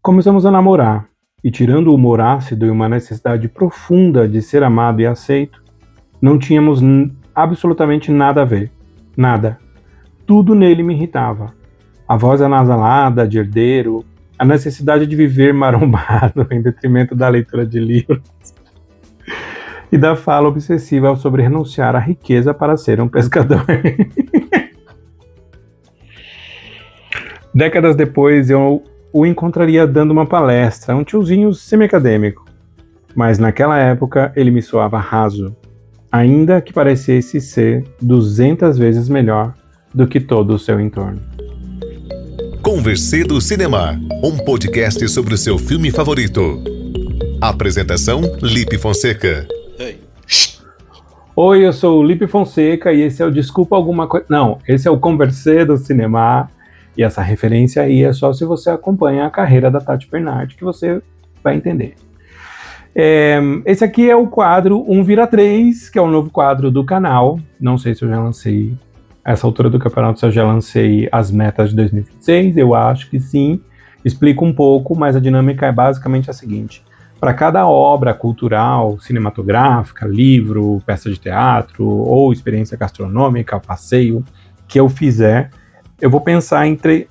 Começamos a namorar, e tirando o humor ácido e uma necessidade profunda de ser amado e aceito, não tínhamos absolutamente nada a ver. Nada. Tudo nele me irritava. A voz anasalada de herdeiro, a necessidade de viver marombado em detrimento da leitura de livros e da fala obsessiva sobre renunciar à riqueza para ser um pescador. Décadas depois, eu o encontraria dando uma palestra, um tiozinho semi-acadêmico. Mas naquela época, ele me soava raso, ainda que parecesse ser 200 vezes melhor do que todo o seu entorno. Conversê do Cinema, um podcast sobre o seu filme favorito. Apresentação, Lipe Fonseca. Oi, eu sou o Lipe Fonseca e esse é o Desculpa Alguma Coisa... Não, esse é o Conversê do Cinema. E essa referência aí é só se você acompanha a carreira da Tati Bernardi, que você vai entender. Esse aqui é o quadro 1 vira 3, que é o novo quadro do canal. Não sei se eu já lancei, a essa altura do campeonato, se eu já lancei as metas de 2026, eu acho que sim. Explico um pouco, mas a dinâmica é basicamente a seguinte. Para cada obra cultural, cinematográfica, livro, peça de teatro ou experiência gastronômica, passeio, que eu fizer, eu vou pensar entre...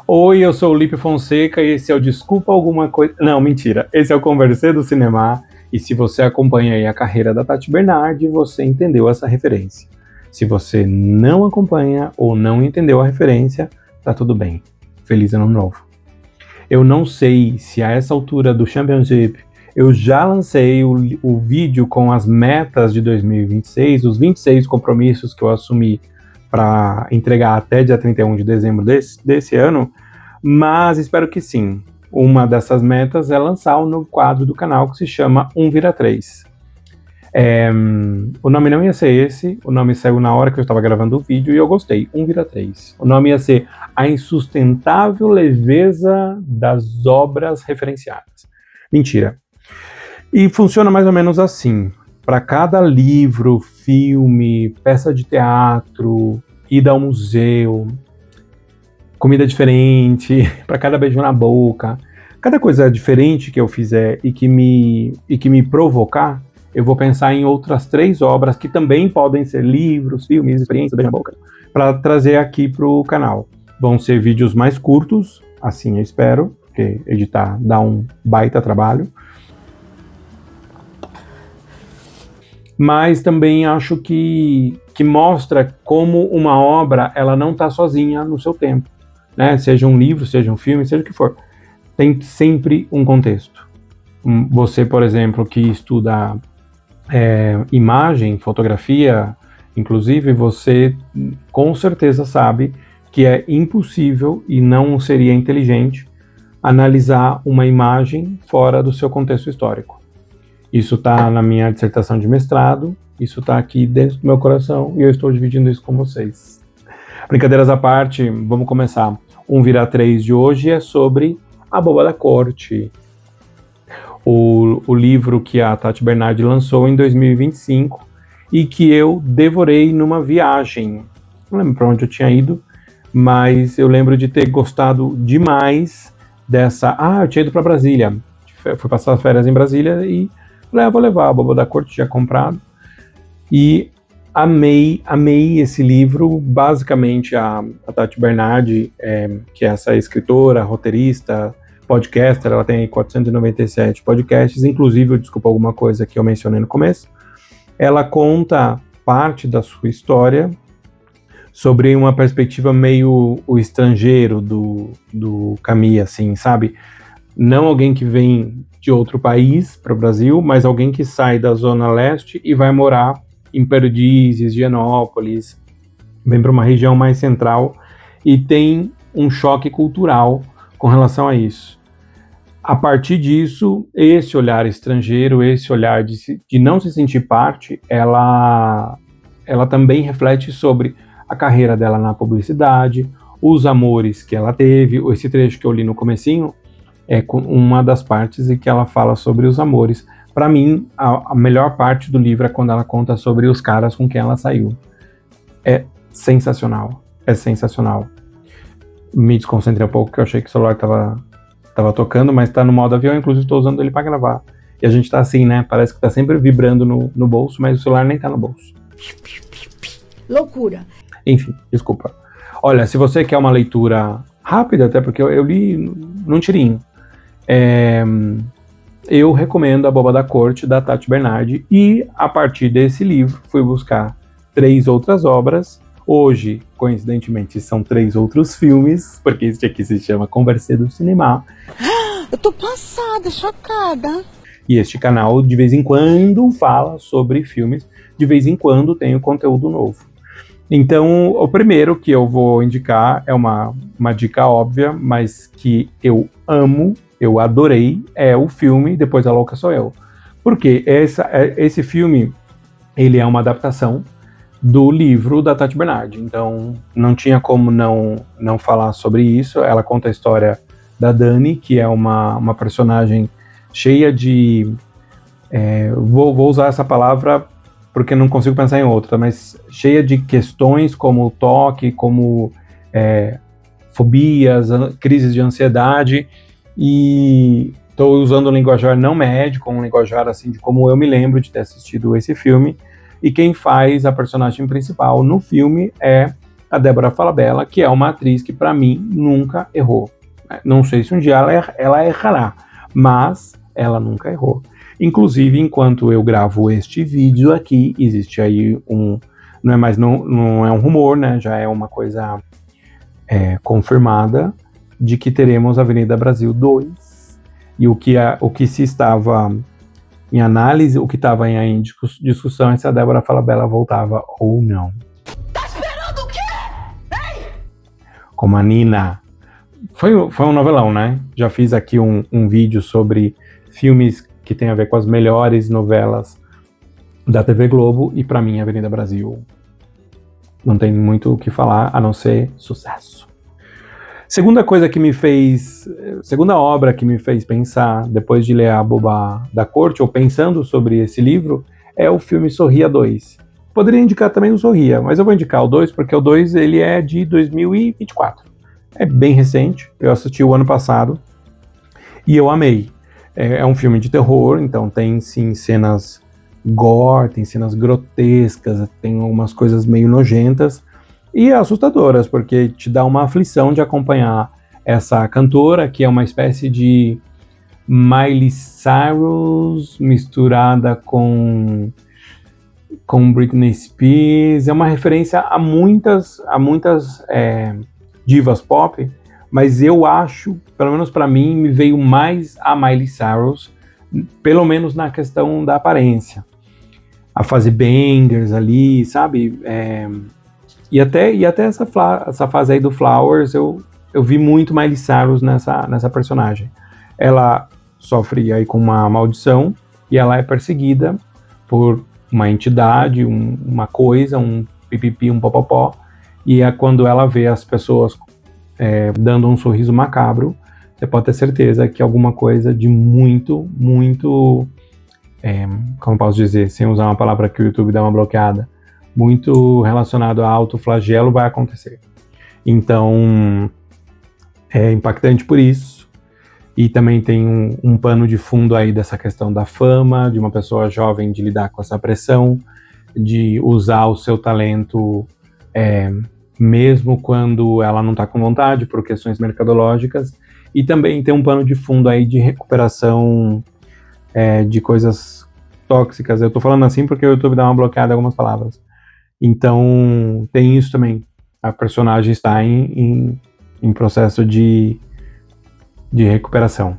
Oi, eu sou o Lipe Fonseca e esse é o Desculpa Alguma Coisa... Não, mentira. Esse é o Conversê do Cinema. E se você acompanha aí a carreira da Tati Bernardi, você entendeu essa referência. Se você não acompanha ou não entendeu a referência, tá tudo bem. Feliz Ano Novo. Eu não sei se a essa altura do Championship eu já lancei o vídeo com as metas de 2026, os 26 compromissos que eu assumi para entregar até dia 31 de dezembro desse ano, mas espero que sim. Uma dessas metas é lançar um novo quadro do canal que se chama 1 vira 3. O nome não ia ser esse, o nome saiu na hora que eu estava gravando o vídeo e eu gostei, 1 vira 3. O nome ia ser A Insustentável Leveza das Obras Referenciadas. Mentira. E funciona mais ou menos assim. Para cada livro, filme, peça de teatro, ida ao museu, comida diferente, para cada beijo na boca, cada coisa diferente que eu fizer e que me provocar, eu vou pensar em outras 3 obras que também podem ser livros, filmes, experiências, beijo na boca, para trazer aqui para o canal. Vão ser vídeos mais curtos, assim eu espero, porque editar dá um baita trabalho. Mas também acho que mostra como uma obra ela não está sozinha no seu tempo, né? Seja um livro, seja um filme, seja o que for. Tem sempre um contexto. Você, por exemplo, que estuda imagem, fotografia, inclusive, você com certeza sabe que é impossível e não seria inteligente analisar uma imagem fora do seu contexto histórico. Isso está na minha dissertação de mestrado, isso está aqui dentro do meu coração e eu estou dividindo isso com vocês. Brincadeiras à parte, vamos começar. 1 vira 3 de hoje é sobre A Boba da Corte, o livro que a Tati Bernardi lançou em 2025 e que eu devorei numa viagem. Não lembro para onde eu tinha ido, mas eu lembro de ter gostado demais dessa... eu tinha ido para Brasília, fui passar as férias em Brasília e falei, vou levar a Boba da Corte, tinha comprado. E amei esse livro. Basicamente, a Tati Bernardi, que é essa escritora, roteirista, podcaster, ela tem 497 podcasts, inclusive, eu Desculpa Alguma Coisa que eu mencionei no começo. Ela conta parte da sua história sobre uma perspectiva meio o estrangeiro do Camus, assim, sabe? Não alguém que vem de outro país para o Brasil, mas alguém que sai da Zona Leste e vai morar em Perdizes, Higienópolis, vem para uma região mais central e tem um choque cultural com relação a isso. A partir disso, esse olhar estrangeiro, esse olhar de não se sentir parte, ela também reflete sobre a carreira dela na publicidade, os amores que ela teve. Esse trecho que eu li no comecinho é uma das partes em que ela fala sobre os amores. Para mim, a melhor parte do livro é quando ela conta sobre os caras com quem ela saiu. É sensacional, é sensacional. Me desconcentrei um pouco, que eu achei que o celular tava tocando, mas tá no modo avião, inclusive estou usando ele para gravar. E a gente tá assim, né? Parece que tá sempre vibrando no bolso, mas o celular nem tá no bolso. Loucura. Enfim, desculpa. Olha, se você quer uma leitura rápida, até porque eu li num tirinho, eu recomendo A Boba da Corte, da Tati Bernardi, e a partir desse livro fui buscar 3 outras obras. Hoje, coincidentemente, são 3 outros filmes, porque este aqui se chama Conversê do Cinema. Eu tô passada, chocada. E este canal, de vez em quando, fala sobre filmes, de vez em quando tem conteúdo novo. Então, o primeiro que eu vou indicar é uma dica óbvia, mas que eu amo, eu adorei, é o filme Depois a Louca Sou Eu. Porque esse filme, ele é uma adaptação do livro da Tati Bernardi, então não tinha como não falar sobre isso. Ela conta a história da Dani, que é uma personagem cheia de... vou usar essa palavra porque não consigo pensar em outra, mas cheia de questões como toque, como fobias, crises de ansiedade, e estou usando um linguajar não médico, um linguajar assim de como eu me lembro de ter assistido esse filme. E quem faz a personagem principal no filme é a Débora Falabella, que é uma atriz que para mim nunca errou. Não sei se um dia ela errará, mas ela nunca errou. Inclusive, enquanto eu gravo este vídeo aqui, existe aí não é um rumor, né? Já é uma coisa confirmada de que teremos Avenida Brasil 2. E o que se estava em análise, o que estava em discussão é se a Débora Falabella voltava ou não. Tá esperando o quê? Ei! Como a Nina. Foi um novelão, né? Já fiz aqui um vídeo sobre filmes que tem a ver com as melhores novelas da TV Globo, e para mim Avenida Brasil não tem muito o que falar, a não ser sucesso. Segunda obra que me fez pensar, depois de ler A Boba da Corte, ou pensando sobre esse livro, é o filme Sorria 2. Poderia indicar também o Sorria, mas eu vou indicar o 2, porque o 2 ele é de 2024. É bem recente, eu assisti o ano passado, e eu amei. É um filme de terror, então tem sim cenas gore, tem cenas grotescas, tem algumas coisas meio nojentas e assustadoras, porque te dá uma aflição de acompanhar essa cantora, que é uma espécie de Miley Cyrus misturada com Britney Spears. É uma referência a muitas divas pop, mas eu acho, pelo menos para mim, me veio mais a Miley Cyrus, pelo menos na questão da aparência. A fase bangers ali, sabe? E até essa fase aí do Flowers, eu vi muito Miley Cyrus nessa personagem. Ela sofre aí com uma maldição e ela é perseguida por uma entidade, uma coisa, um pipipi, um popopó, e é quando ela vê as pessoas dando um sorriso macabro, você pode ter certeza que alguma coisa de muito, muito, como posso dizer, sem usar uma palavra que o YouTube dá uma bloqueada, muito relacionado a autoflagelo vai acontecer. Então, é impactante por isso, e também tem um pano de fundo aí dessa questão da fama, de uma pessoa jovem de lidar com essa pressão, de usar o seu talento mesmo quando ela não está com vontade, por questões mercadológicas, e também tem um pano de fundo aí de recuperação de coisas tóxicas. Eu tô falando assim porque o YouTube dá uma bloqueada em algumas palavras. Então, tem isso também. A personagem está em processo de recuperação.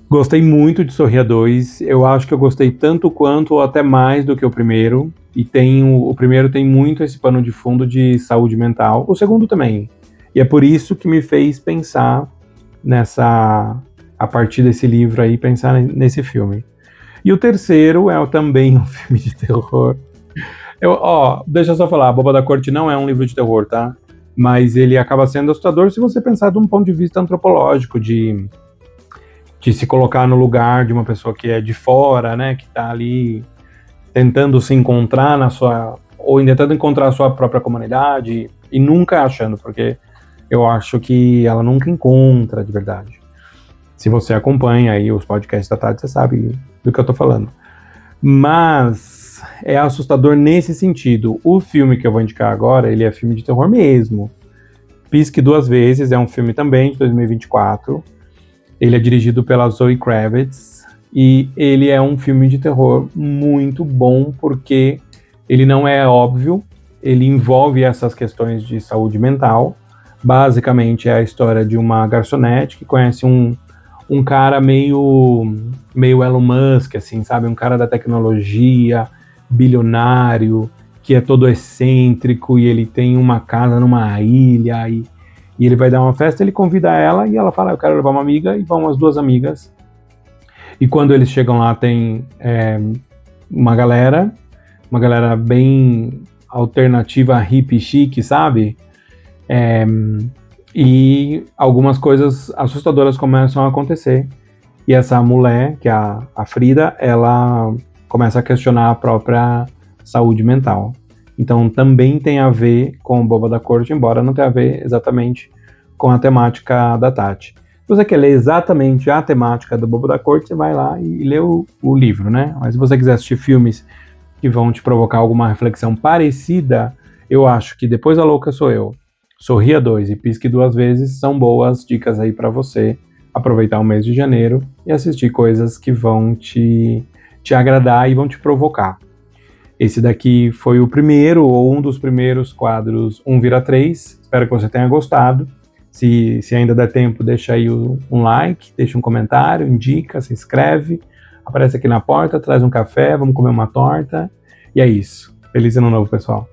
Gostei muito de Sorria 2. Eu acho que eu gostei tanto quanto ou até mais do que o primeiro. E o primeiro tem muito esse pano de fundo de saúde mental. O segundo também. E é por isso que me fez pensar a partir desse livro aí, pensar nesse filme. E o terceiro é também um filme de terror. Deixa eu só falar, A Boba da Corte não é um livro de terror, tá? Mas ele acaba sendo assustador se você pensar de um ponto de vista antropológico, de se colocar no lugar de uma pessoa que é de fora, né? Que tá ali tentando se encontrar ou tentando encontrar a sua própria comunidade e nunca achando, porque eu acho que ela nunca encontra de verdade. Se você acompanha aí os podcasts da Tati, você sabe do que eu tô falando. Mas é assustador nesse sentido. O filme que eu vou indicar agora, ele é filme de terror mesmo. Pisque Duas Vezes é um filme também de 2024. Ele é dirigido pela Zoe Kravitz e ele é um filme de terror muito bom porque ele não é óbvio, ele envolve essas questões de saúde mental. Basicamente é a história de uma garçonete que conhece um cara meio Elon Musk, assim, sabe? Um cara da tecnologia, bilionário, que é todo excêntrico e ele tem uma casa numa ilha e ele vai dar uma festa, ele convida ela e ela fala, eu quero levar uma amiga, e vão as duas amigas. E quando eles chegam lá tem uma galera bem alternativa, hippie, chique, sabe? E algumas coisas assustadoras começam a acontecer. E essa mulher, que é a Frida, ela começa a questionar a própria saúde mental. Então também tem a ver com o Boba da Corte, embora não tenha a ver exatamente com a temática da Tati. Se você quer ler exatamente a temática do Boba da Corte, você vai lá e lê o livro, né? Mas se você quiser assistir filmes que vão te provocar alguma reflexão parecida, eu acho que Depois da Louca Sou Eu, Sorria 2 e Pisque Duas Vezes são boas dicas aí para você aproveitar o mês de janeiro e assistir coisas que vão te agradar e vão te provocar. Esse daqui foi o primeiro, ou um dos primeiros quadros 1 vira 3. Espero que você tenha gostado. Se ainda der tempo, deixa aí um like, deixa um comentário, indica, se inscreve. Aparece aqui na porta, traz um café, vamos comer uma torta. E é isso. Feliz ano novo, pessoal.